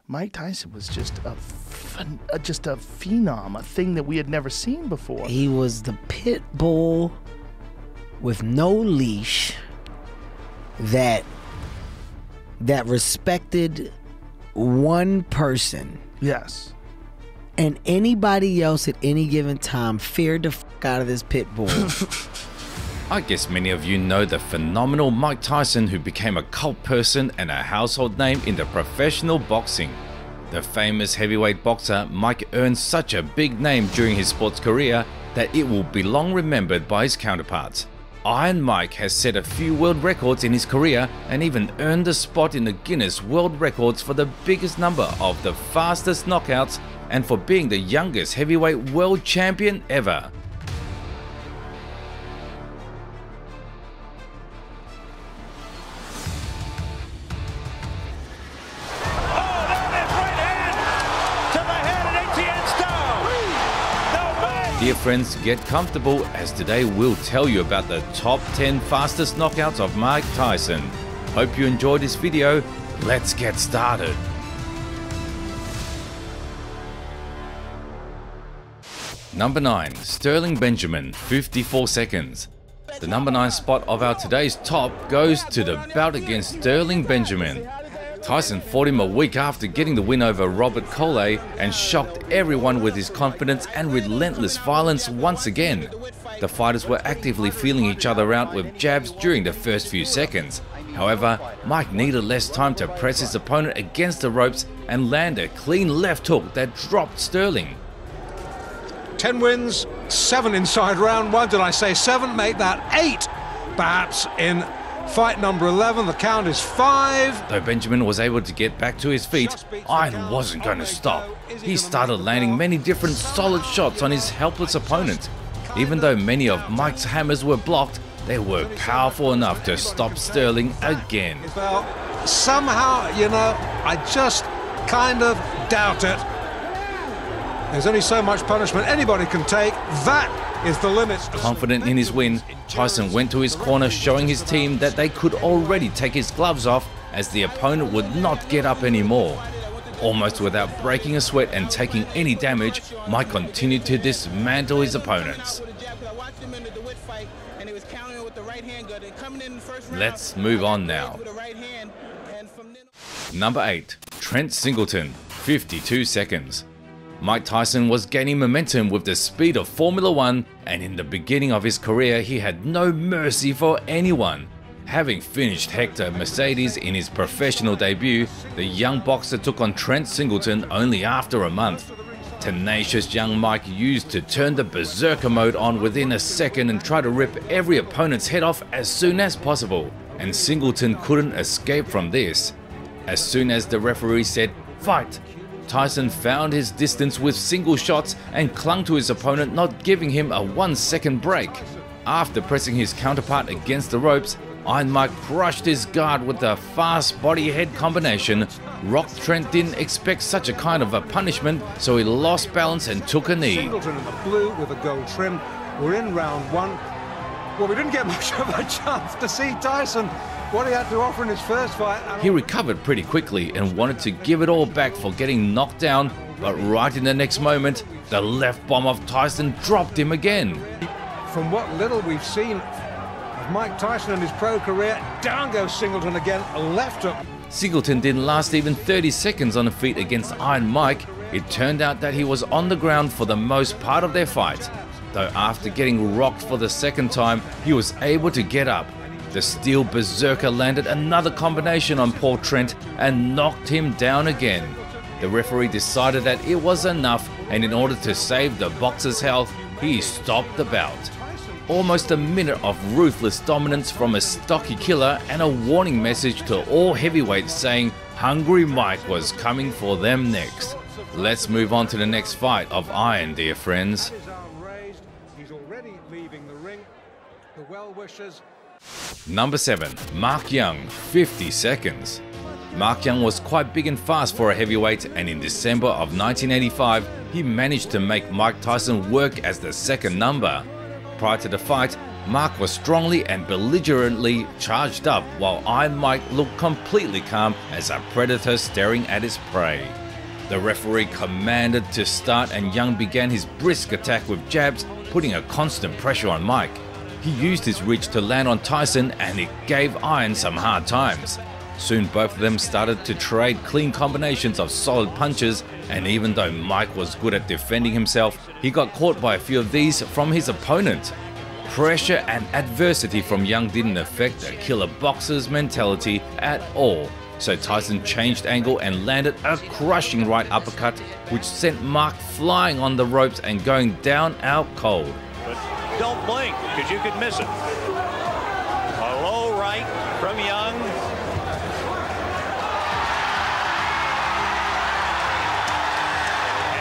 Mike Tyson was just a phenom, a thing that we had never seen before. He was the pit bull with no leash that respected one person. Yes. And anybody else at any given time feared the fuck out of this pit bull. I guess many of you know the phenomenal Mike Tyson, who became a cult person and a household name in the professional boxing. The famous heavyweight boxer Mike earned such a big name during his sports career that it will be long remembered by his counterparts. Iron Mike has set a few world records in his career and even earned a spot in the Guinness World Records for the biggest number of the fastest knockouts and for being the youngest heavyweight world champion ever. Dear friends, get comfortable as today we'll tell you about the top 10 fastest knockouts of Mike Tyson. Hope you enjoyed this video. Let's get started. Number 9. Sterling Benjamin, 54 seconds. The number 9 spot of our today's top goes to the bout against Sterling Benjamin. Tyson fought him a week after getting the win over Robert Coley and shocked everyone with his confidence and relentless violence once again. The fighters were actively feeling each other out with jabs during the first few seconds. However, Mike needed less time to press his opponent against the ropes and land a clean left hook that dropped Sterling. 10 wins, 7 inside round 1. Did I say 7? Make that 8, perhaps, in fight number 11. The count is 5. Though Benjamin was able to get back to his feet, Iron wasn't going to stop. He started landing many different solid shots on his helpless opponent. Even though many of Mike's hammers were blocked, they were powerful enough to stop Sterling again. Well, somehow, you know, I just kind of doubt it. There's only so much punishment anybody can take. That is the limit. Confident in his win, Tyson went to his corner, showing his team that they could already take his gloves off as the opponent would not get up anymore. Almost without breaking a sweat and taking any damage, Mike continued to dismantle his opponents. Let's move on now. Number 8. Trent Singleton, 52 seconds. Mike Tyson was gaining momentum with the speed of Formula 1, and in the beginning of his career he had no mercy for anyone. Having finished Hector Mercedes in his professional debut, the young boxer took on Trent Singleton only after a month. Tenacious young Mike used to turn the berserker mode on within a second and try to rip every opponent's head off as soon as possible, and Singleton couldn't escape from this. As soon as the referee said, "Fight!" Tyson found his distance with single shots and clung to his opponent, not giving him a 1-second break. After pressing his counterpart against the ropes, Iron Mike crushed his guard with a fast body-head combination. Rock Trent didn't expect such a kind of a punishment, so he lost balance and took a knee. Singleton in the blue with a gold trim. We're in round 1. Well, we didn't get much of a chance to see Tyson what he had to offer in his first fight. He recovered pretty quickly and wanted to give it all back for getting knocked down, but right in the next moment, the left bomb of Tyson dropped him again. From what little we've seen of Mike Tyson in his pro career, down goes Singleton again, a left hook. Singleton didn't last even 30 seconds on the feet against Iron Mike. It turned out that he was on the ground for the most part of their fight. Though after getting rocked for the second time, he was able to get up. The steel berserker landed another combination on Paul Trent and knocked him down again. The referee decided that it was enough, and in order to save the boxer's health, he stopped the bout. Almost a minute of ruthless dominance from a stocky killer and a warning message to all heavyweights saying Hungry Mike was coming for them next. Let's move on to the next fight of Iron, dear friends. He's already leaving the ring. The well-wishers. Number 7. Mark Young, 50 seconds. Mark Young was quite big and fast for a heavyweight, and in December of 1985, he managed to make Mike Tyson work as the second number. Prior to the fight, Mark was strongly and belligerently charged up, while Iron Mike looked completely calm as a predator staring at his prey. The referee commanded to start, and Young began his brisk attack with jabs, putting a constant pressure on Mike. He used his reach to land on Tyson, and it gave Iron some hard times. Soon both of them started to trade clean combinations of solid punches, and even though Mike was good at defending himself, he got caught by a few of these from his opponent. Pressure and adversity from Young didn't affect a killer boxer's mentality at all, so Tyson changed angle and landed a crushing right uppercut, which sent Mark flying on the ropes and going down out cold. But don't blink, because you could miss it. A low right from Young.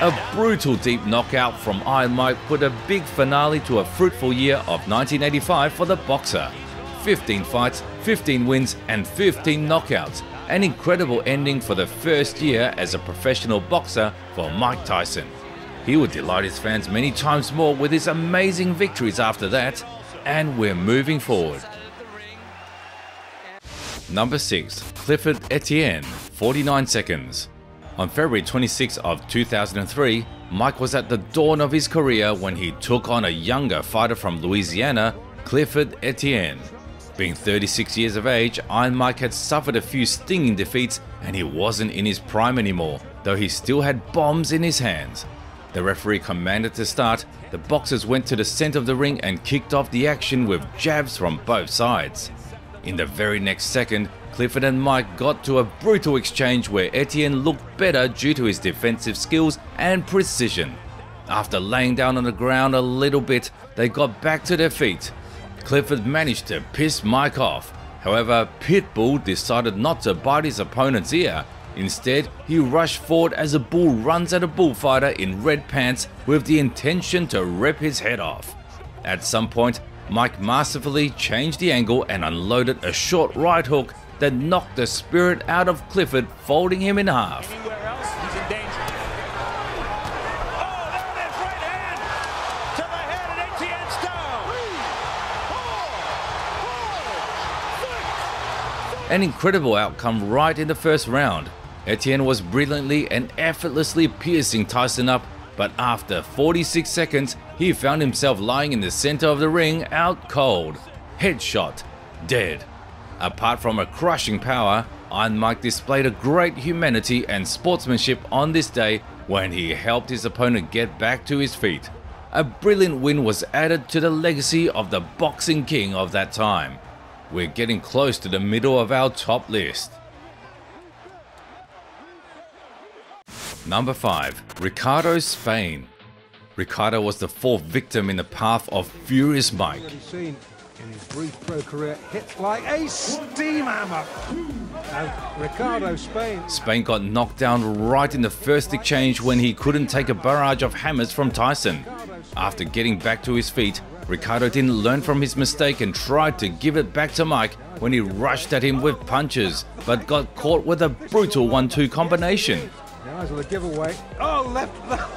A brutal deep knockout from Iron Mike put a big finale to a fruitful year of 1985 for the boxer. 15 fights, 15 wins and 15 knockouts. An incredible ending for the first year as a professional boxer for Mike Tyson. He would delight his fans many times more with his amazing victories after that, and we're moving forward. Number 6. Clifford Etienne, 49 seconds. On February 26 of 2003, Mike was at the dawn of his career when he took on a younger fighter from Louisiana, Clifford Etienne. Being 36 years of age, Iron Mike had suffered a few stinging defeats and he wasn't in his prime anymore, though he still had bombs in his hands. The referee commanded to start. The boxers went to the center of the ring and kicked off the action with jabs from both sides. In the very next second, Clifford and Mike got to a brutal exchange where Etienne looked better due to his defensive skills and precision. After laying down on the ground a little bit, they got back to their feet. Clifford managed to piss Mike off. However, Pitbull decided not to bite his opponent's ear. Instead, he rushed forward as a bull runs at a bullfighter in red pants with the intention to rip his head off. At some point, Mike masterfully changed the angle and unloaded a short right hook that knocked the spirit out of Clifford, folding him in half. Anywhere else, he's in danger. Oh, there it is, right hand to the head, and Etienne's down. 3, 4, 5, 6. An incredible outcome right in the first round. Etienne was brilliantly and effortlessly piercing Tyson up, but after 46 seconds, he found himself lying in the center of the ring out cold. Headshot. Dead. Apart from a crushing power, Iron Mike displayed a great humanity and sportsmanship on this day when he helped his opponent get back to his feet. A brilliant win was added to the legacy of the boxing king of that time. We're getting close to the middle of our top list. Number 5. Ricardo Spain. Ricardo was the fourth victim in the path of Furious Mike. Seen in his brief pro career, hits like a steam hammer. And Ricardo Spain. Spain got knocked down right in the first exchange when he couldn't take a barrage of hammers from Tyson. After getting back to his feet, Ricardo didn't learn from his mistake and tried to give it back to Mike when he rushed at him with punches, but got caught with a brutal 1-2 combination. The eyes of the giveaway. Oh,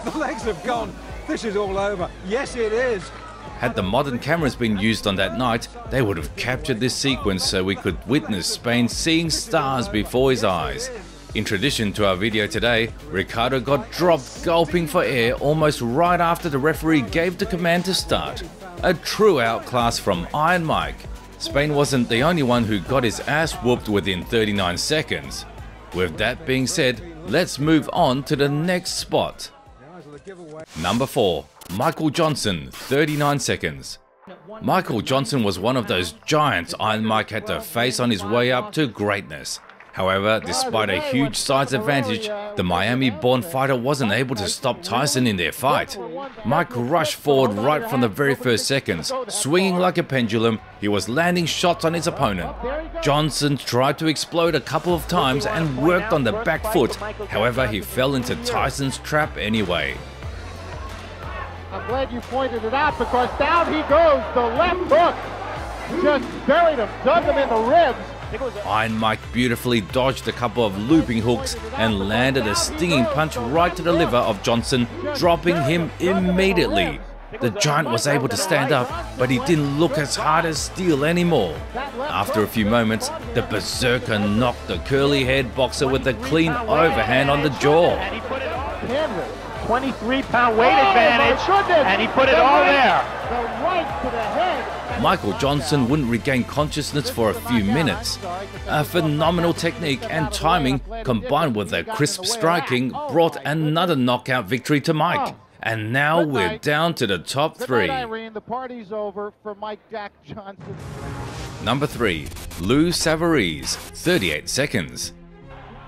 the legs have gone. This is all over. Yes, it is. Had the modern cameras been used on that night, they would have captured this sequence so we could witness Spain seeing stars before his eyes. In tradition to our video today, Ricardo got dropped gulping for air almost right after the referee gave the command to start. A true outclass from Iron Mike. Spain wasn't the only one who got his ass whooped within 39 seconds. With that being said, let's move on to the next spot. Number 4. Michael Johnson, 39 seconds. Michael Johnson was one of those giants Iron Mike had to face on his way up to greatness. However, despite a huge size advantage, the Miami-born fighter wasn't able to stop Tyson in their fight. Mike rushed forward right from the very first seconds. Swinging like a pendulum, he was landing shots on his opponent. Johnson tried to explode a couple of times and worked on the back foot. However, he fell into Tyson's trap anyway. I'm glad you pointed it out because down he goes, the left hook. Just buried him, dug him in the ribs. Iron Mike beautifully dodged a couple of looping hooks and landed a stinging punch right to the liver of Johnson, dropping him immediately. The giant was able to stand up, but he didn't look as hard as steel anymore. After a few moments, the berserker knocked the curly-haired boxer with a clean overhand on the jaw. 23-pound weight advantage, and he put it all there. The right to the head. Michael Johnson wouldn't regain consciousness for a few minutes. A phenomenal technique and timing combined with a crisp striking brought another knockout victory to Mike. And now we're down to the top three. The party's over for Mike Jack Johnson. Number 3, Lou Savarese, 38 seconds.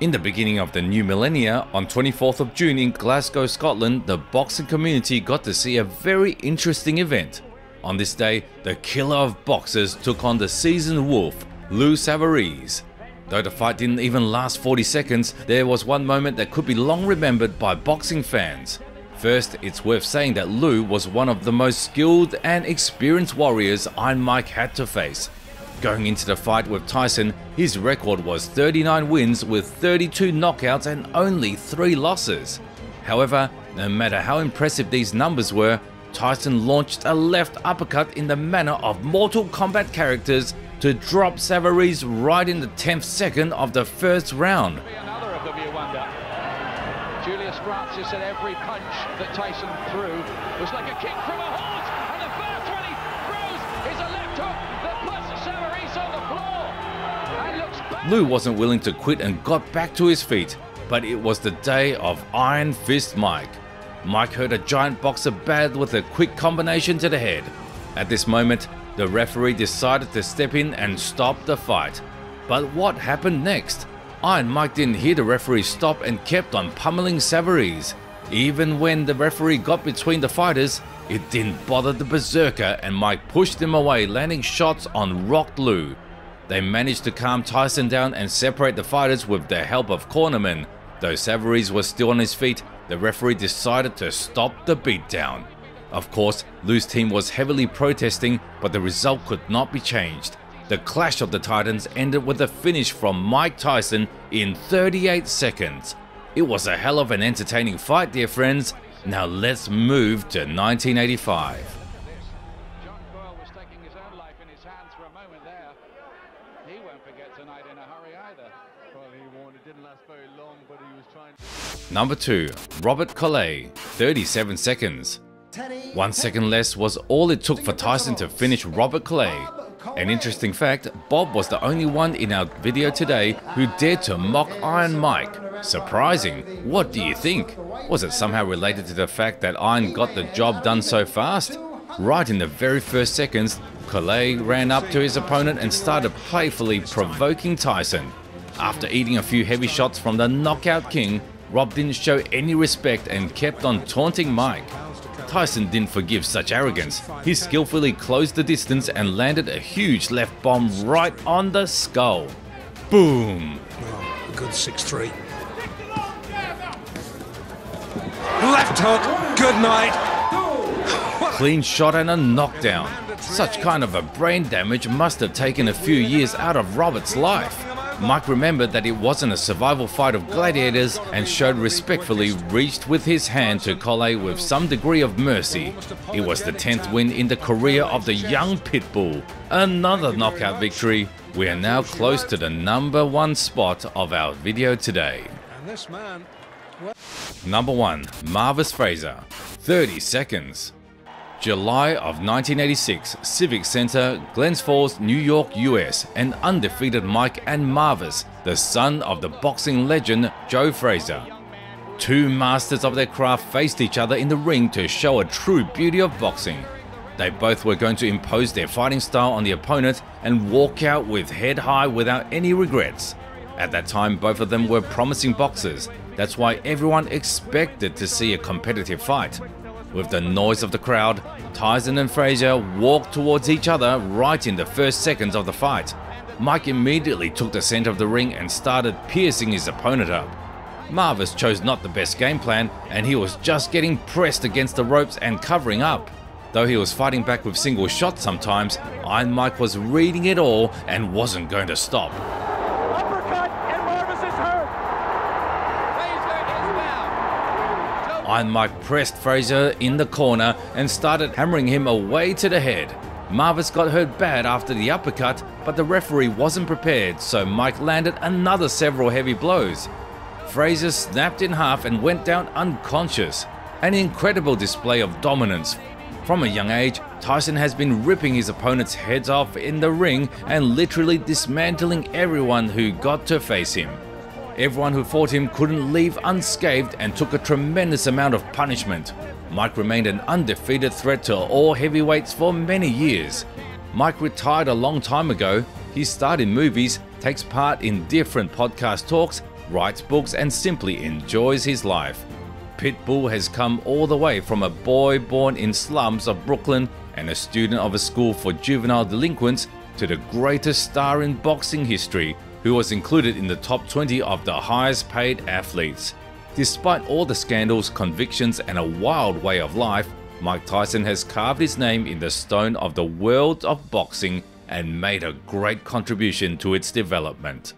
In the beginning of the new millennia, on 24th of June in Glasgow, Scotland, the boxing community got to see a very interesting event. On this day, the killer of boxers took on the seasoned wolf, Lou Savarese. Though the fight didn't even last 40 seconds, there was one moment that could be long remembered by boxing fans. First, it's worth saying that Lou was one of the most skilled and experienced warriors Iron Mike had to face. Going into the fight with Tyson, his record was 39 wins with 32 knockouts and only 3 losses. However, no matter how impressive these numbers were, Tyson launched a left uppercut in the manner of Mortal Kombat characters to drop Savarese right in the 10th second of the first round. Another of them, you wonder. Julius Francis said every punch that Tyson threw was like a kick from a horse, and the first one he throws is a left hook that puts Savarese on the floor and looks back. Lou wasn't willing to quit and got back to his feet, but it was the day of Iron Fist Mike. Mike hurt a giant boxer bad with a quick combination to the head. At this moment, the referee decided to step in and stop the fight. But what happened next? Iron Mike didn't hear the referee stop and kept on pummeling Savarese. Even when the referee got between the fighters, it didn't bother the berserker and Mike pushed him away, landing shots on rocked Lou. They managed to calm Tyson down and separate the fighters with the help of cornermen. Though Savarese was still on his feet, the referee decided to stop the beatdown. Of course, Lou's team was heavily protesting, but the result could not be changed. The clash of the titans ended with a finish from Mike Tyson in 38 seconds. It was a hell of an entertaining fight, dear friends. Now let's move to 1985. John Coyle was taking his own life in his hands for a moment there. He won't forget tonight in a hurry either. Well, he won. It didn't last very long, but he was trying. Number 2, Robert Collet, 37 seconds. 1 second less was all it took for Tyson to finish Robert Collet. An interesting fact, Bob was the only one in our video today who dared to mock Iron Mike. Surprising. What do you think? Was it somehow related to the fact that Iron got the job done so fast? Right in the very first seconds, Collet ran up to his opponent and started playfully provoking Tyson. After eating a few heavy shots from the Knockout King, Rob didn't show any respect and kept on taunting Mike. Tyson didn't forgive such arrogance. He skillfully closed the distance and landed a huge left bomb right on the skull. Boom! Oh, good 6-3. Left hook, good night. Clean shot and a knockdown. Such kind of a brain damage must have taken a few years out of Robert's life. Mike remembered that it wasn't a survival fight of gladiators and showed respectfully reached with his hand to Collet with some degree of mercy. It was the 10th win in the career of the young Pitbull. Another knockout victory. We are now close to the number 1 spot of our video today. And this man... Number 1, Marvis Frazier, 30 seconds. July of 1986, Civic Center, Glens Falls, New York, US, an undefeated Mike and Marvis, the son of the boxing legend Joe Frazier. Two masters of their craft faced each other in the ring to show a true beauty of boxing. They both were going to impose their fighting style on the opponent and walk out with head high without any regrets. At that time, both of them were promising boxers. That's why everyone expected to see a competitive fight. With the noise of the crowd, Tyson and Frazier walked towards each other right in the first seconds of the fight. Mike immediately took the center of the ring and started piercing his opponent up. Marvis chose not the best game plan, and he was just getting pressed against the ropes and covering up. Though he was fighting back with single shots sometimes, Iron Mike was reading it all and wasn't going to stop. Iron Mike pressed Frazier in the corner and started hammering him away to the head. MARVIS got hurt bad after the uppercut, but the referee wasn't prepared, so Mike landed another several heavy blows. Frazier snapped in half and went down unconscious. An incredible display of dominance. From a young age, Tyson has been ripping his opponents' heads off in the ring and literally dismantling everyone who got to face him. Everyone who fought him couldn't leave unscathed and took a tremendous amount of punishment. Mike remained an undefeated threat to all heavyweights for many years. Mike retired a long time ago. He starred in movies, takes part in different podcast talks, writes books and simply enjoys his life. Pitbull has come all the way from a boy born in slums of Brooklyn and a student of a school for juvenile delinquents to the greatest star in boxing history, who was included in the top 20 of the highest paid athletes. Despite all the scandals, convictions and a wild way of life, Mike Tyson has carved his name in the stone of the world of boxing and made a great contribution to its development.